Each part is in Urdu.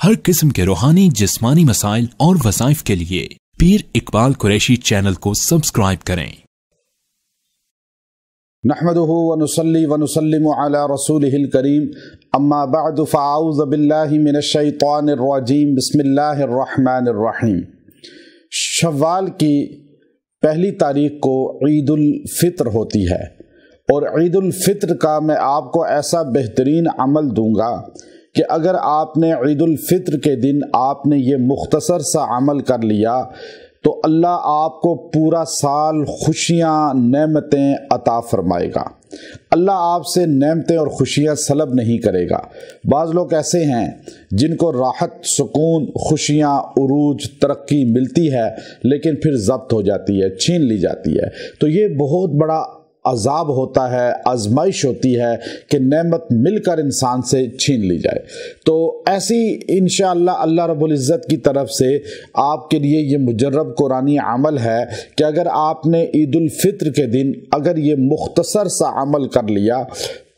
ہر قسم کے روحانی جسمانی مسائل اور وظائف کے لیے پیر اقبال قریشی چینل کو سبسکرائب کریں۔ نحمده ونصلي ونسلم على رسوله الكريم اما بعد فاعوذ بالله من الشیطان الرجیم بسم اللہ الرحمن الرحیم۔ شوال کی پہلی تاریخ کو عید الفطر ہوتی ہے اور عید الفطر کا میں آپ کو ایسا بہترین عمل دوں گا کہ اگر آپ نے عید الفطر کے دن آپ نے یہ مختصر سا عمل کر لیا تو اللہ آپ کو پورا سال خوشیاں نعمتیں عطا فرمائے گا۔ اللہ آپ سے نعمتیں اور خوشیاں سلب نہیں کرے گا۔ بعض لوگ ایسے ہیں جن کو راحت، سکون، خوشیاں، عروج، ترقی ملتی ہے لیکن پھر ضبط ہو جاتی ہے، چھین لی جاتی ہے۔ تو یہ بہت بڑا عذاب ہوتا ہے، آزمائش ہوتی ہے کہ نعمت مل کر انسان سے چھین لی جائے۔ تو ایسی انشاءاللہ اللہ رب العزت کی طرف سے آپ کے لیے یہ مجرب قرآنی عمل ہے کہ اگر آپ نے عید الفطر کے دن اگر یہ مختصر سا عمل کر لیا،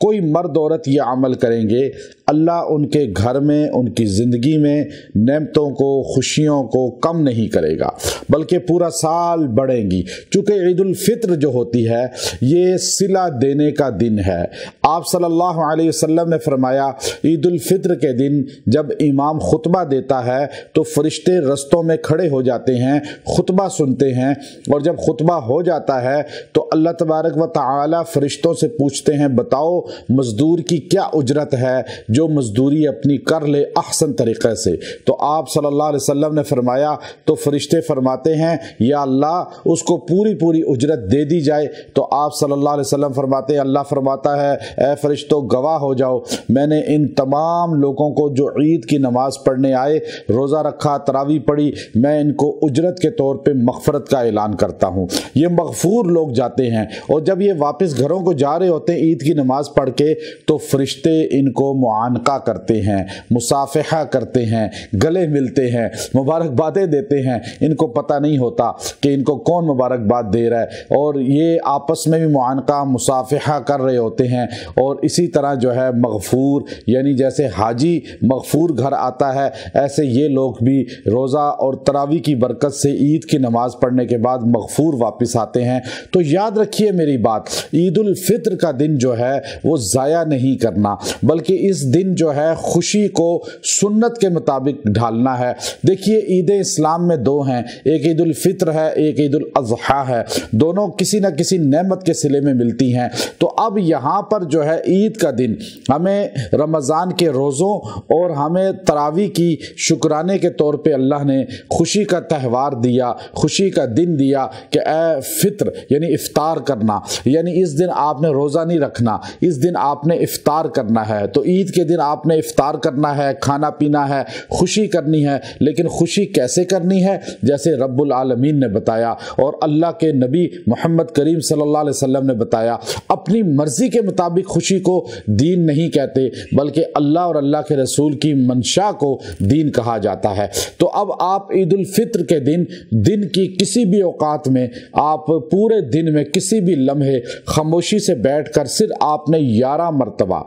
کوئی مرد عورت یہ عمل کریں گے، اللہ ان کے گھر میں، ان کی زندگی میں نعمتوں کو، خوشیوں کو کم نہیں کرے گا بلکہ پورا سال بڑھیں گی۔ چونکہ عید الفطر جو ہوتی ہے یہ صلہ دینے کا دن ہے۔ آپ صلی اللہ علیہ وسلم نے فرمایا عید الفطر کے دن جب امام خطبہ دیتا ہے تو فرشتے رستوں میں کھڑے ہو جاتے ہیں، خطبہ سنتے ہیں، اور جب خطبہ ہو جاتا ہے تو اللہ تبارک و تعالی فرشتوں سے پوچھتے ہیں بتاؤ مزدور کی کیا اجرت ہے جو مزدوری اپنی کر لے احسن طریقے سے۔ تو آپ صلی اللہ علیہ وسلم نے فرمایا تو فرشتے فرماتے ہیں یا اللہ اس کو پوری اجرت دے دی جائے۔ تو آپ صلی اللہ علیہ وسلم فرماتے ہیں، اللہ فرماتا ہے اے فرشتوں گواہ ہو جاؤ، میں نے ان تمام لوگوں کو جو عید کی نماز پڑھنے آئے، روزہ رکھا، تراویح پڑھی، میں ان کو اجرت کے طور پہ مغفرت کا اعلان کرتا ہوں۔ یہ مغفور لوگ جاتے ہیں، اور جب یہ واپس گھروں کو جا رہے ہوتے ہیں عید کی نماز پڑھ کے تو فرشتے ان کو معانقہ کرتے ہیں، مصافحہ کرتے ہیں، گلے ملتے ہیں، مبارکبادیں دیتے ہیں۔ ان کو پتہ نہیں ہوتا کہ ان کو کون مبارکباد دے رہا ہے، اور یہ آپس میں بھی معانقہ، مصافحہ کر رہے ہوتے ہیں۔ اور اسی طرح جو ہے مغفور، یعنی جیسے حاجی مغفور گھر آتا ہے، ایسے یہ لوگ بھی روزہ اور تراویح کی برکت سے عید کی نماز پڑھنے کے بعد مغفور واپس آتے ہیں۔ تو یاد رکھیے میری بات، عید الفطر کا دن جو ہے وہ ضائع نہیں کرنا بلکہ اس دن جو ہے خوشی کو سنت کے مطابق ڈھالنا ہے۔ دیکھیے عید اسلام میں دو ہیں، ایک عید الفطر ہے، ایک عید الاضحیٰ ہے، دونوں کسی نہ کسی نعمت کے صلے میں ملتی ہیں۔ تو اب یہاں پر جو ہے عید کا دن ہمیں رمضان کے روزوں اور ہمیں تراویح کی شکرانے کے طور پہ اللہ نے خوشی کا تہوار دیا، خوشی کا دن دیا کہ اے فطر یعنی افطار کرنا، یعنی اس دن آپ نے روزہ نہیں رکھنا، اس دن آپ نے افطار کرنا ہے۔ تو عید کے دن آپ نے افطار کرنا ہے، کھانا پینا ہے، خوشی کرنی ہے، لیکن خوشی کیسے کرنی ہے؟ جیسے رب العالمین نے بتایا اور اللہ کے نبی محمد کریم صلی اللہ علیہ وسلم نے بتایا۔ اپنی مرضی کے مطابق خوشی کو دین نہیں کہتے بلکہ اللہ اور اللہ کے رسول کی منشا کو دین کہا جاتا ہے۔ تو اب آپ عید الفطر کے دن کی کسی بھی اوقات میں، آپ پورے دن میں کسی بھی لمحے خاموشی سے بیٹھ کر صرف آپ نے 11 مرتبہ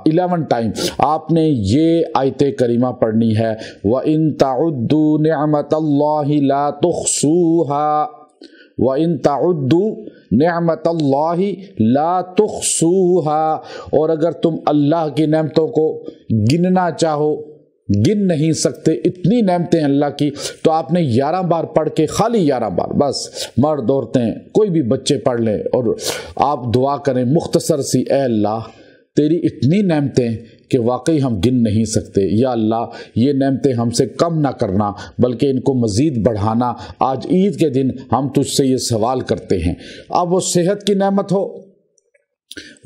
11 ٹائم آپ نے یہ آیت کریمہ پڑھنی ہے، وَإِن تَعُدُّوا نِعْمَةَ اللَّهِ لَا تُحْصُوهَا وَإِن تَعُدُّوا نِعْمَةَ اللَّهِ لَا تُحْصُوهَا۔ اور اگر تم اللہ کی نعمتوں کو گننا چاہو، گن نہیں سکتے، اتنی نعمتیں اللہ کی، تو آپ نے 11 بار پڑھ کے، خالی 11 بار بس، مرد عورتیں کوئی بھی بچے پڑھ لیں اور آپ دعا کریں مختصر سی، اے اللہ تیری اتنی نعمتیں کہ واقعی ہم گن نہیں سکتے، یا اللہ یہ نعمتیں ہم سے کم نہ کرنا بلکہ ان کو مزید بڑھانا۔ آج عید کے دن ہم تجھ سے یہ سوال کرتے ہیں۔ اب وہ صحت کی نعمت ہو،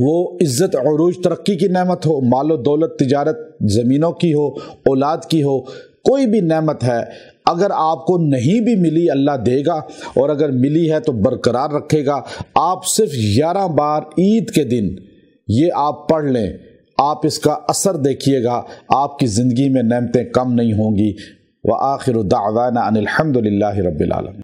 وہ عزت، عروج، ترقی کی نعمت ہو، مال و دولت، تجارت، زمینوں کی ہو، اولاد کی ہو، کوئی بھی نعمت ہے، اگر آپ کو نہیں بھی ملی اللہ دے گا، اور اگر ملی ہے تو برقرار رکھے گا۔ آپ صرف 11 بار عید کے دن یہ آپ پڑھ لیں، آپ اس کا اثر دیکھیے گا، آپ کی زندگی میں نعمتیں کم نہیں ہوں گی۔ وآخر دعوانا ان الحمد للہ رب العالمین۔